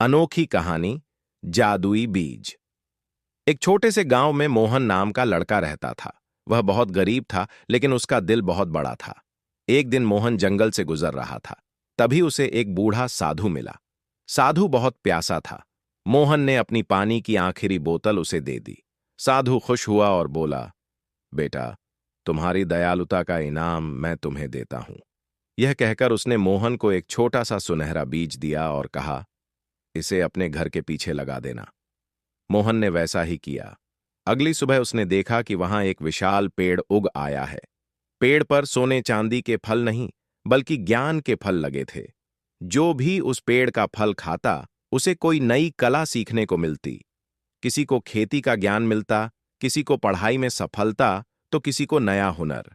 अनोखी कहानी जादुई बीज। एक छोटे से गांव में मोहन नाम का लड़का रहता था। वह बहुत गरीब था, लेकिन उसका दिल बहुत बड़ा था। एक दिन मोहन जंगल से गुजर रहा था। तभी उसे एक बूढ़ा साधु मिला। साधु बहुत प्यासा था। मोहन ने अपनी पानी की आखिरी बोतल उसे दे दी। साधु खुश हुआ और बोला, बेटा, तुम्हारी दयालुता का इनाम मैं तुम्हें देता हूं। यह कहकर उसने मोहन को एक छोटा सा सुनहरा बीज दिया और कहा, इसे अपने घर के पीछे लगा देना। मोहन ने वैसा ही किया। अगली सुबह उसने देखा कि वहां एक विशाल पेड़ उग आया है। पेड़ पर सोने चांदी के फल नहीं, बल्कि ज्ञान के फल लगे थे। जो भी उस पेड़ का फल खाता, उसे कोई नई कला सीखने को मिलती। किसी को खेती का ज्ञान मिलता, किसी को पढ़ाई में सफलता, तो किसी को नया हुनर।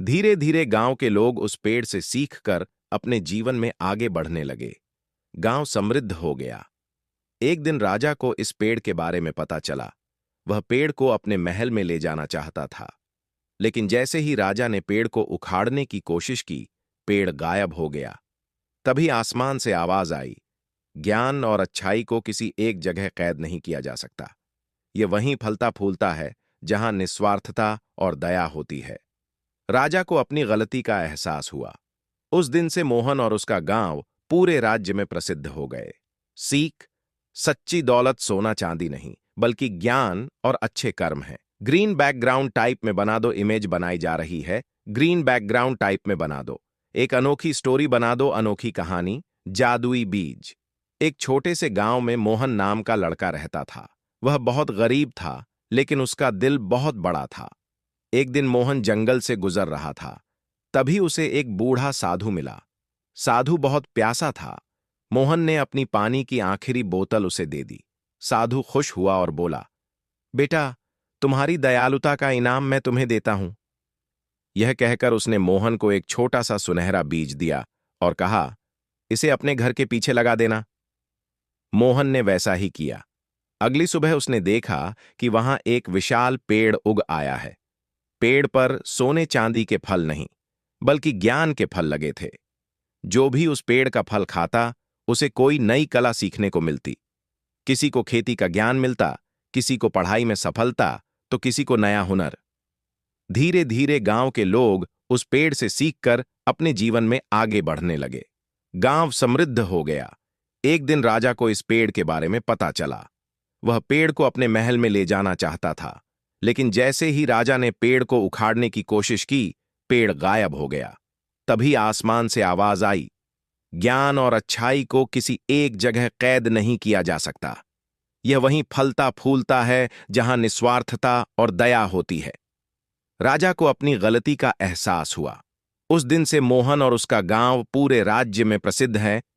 धीरे धीरे गांव के लोग उस पेड़ से सीखकर अपने जीवन में आगे बढ़ने लगे। गांव समृद्ध हो गया। एक दिन राजा को इस पेड़ के बारे में पता चला। वह पेड़ को अपने महल में ले जाना चाहता था। लेकिन जैसे ही राजा ने पेड़ को उखाड़ने की कोशिश की, पेड़ गायब हो गया। तभी आसमान से आवाज आई, ज्ञान और अच्छाई को किसी एक जगह कैद नहीं किया जा सकता। ये वहीं फलता फूलता है जहां निस्वार्थता और दया होती है। राजा को अपनी गलती का एहसास हुआ। उस दिन से मोहन और उसका गांव पूरे राज्य में प्रसिद्ध हो गए। सीख, सच्ची दौलत सोना चांदी नहीं, बल्कि ज्ञान और अच्छे कर्म है। ग्रीन बैकग्राउंड टाइप में बना दो। इमेज बनाई जा रही है। ग्रीन बैकग्राउंड टाइप में बना दो। एक अनोखी स्टोरी बना दो। अनोखी कहानी जादुई बीज। एक छोटे से गांव में मोहन नाम का लड़का रहता था। वह बहुत गरीब था, लेकिन उसका दिल बहुत बड़ा था। एक दिन मोहन जंगल से गुजर रहा था। तभी उसे एक बूढ़ा साधु मिला। साधु बहुत प्यासा था। मोहन ने अपनी पानी की आखिरी बोतल उसे दे दी। साधु खुश हुआ और बोला, बेटा, तुम्हारी दयालुता का इनाम मैं तुम्हें देता हूं। यह कहकर उसने मोहन को एक छोटा सा सुनहरा बीज दिया और कहा, इसे अपने घर के पीछे लगा देना। मोहन ने वैसा ही किया। अगली सुबह उसने देखा कि वहां एक विशाल पेड़ उग आया है। पेड़ पर सोने चांदी के फल नहीं, बल्कि ज्ञान के फल लगे थे। जो भी उस पेड़ का फल खाता, उसे कोई नई कला सीखने को मिलती। किसी को खेती का ज्ञान मिलता, किसी को पढ़ाई में सफलता, तो किसी को नया हुनर। धीरे धीरे गांव के लोग उस पेड़ से सीखकर अपने जीवन में आगे बढ़ने लगे। गांव समृद्ध हो गया। एक दिन राजा को इस पेड़ के बारे में पता चला। वह पेड़ को अपने महल में ले जाना चाहता था। लेकिन जैसे ही राजा ने पेड़ को उखाड़ने की कोशिश की, पेड़ गायब हो गया। तभी आसमान से आवाज आई, ज्ञान और अच्छाई को किसी एक जगह कैद नहीं किया जा सकता। यह वहीं फलता फूलता है जहां निस्वार्थता और दया होती है। राजा को अपनी गलती का एहसास हुआ। उस दिन से मोहन और उसका गांव पूरे राज्य में प्रसिद्ध है।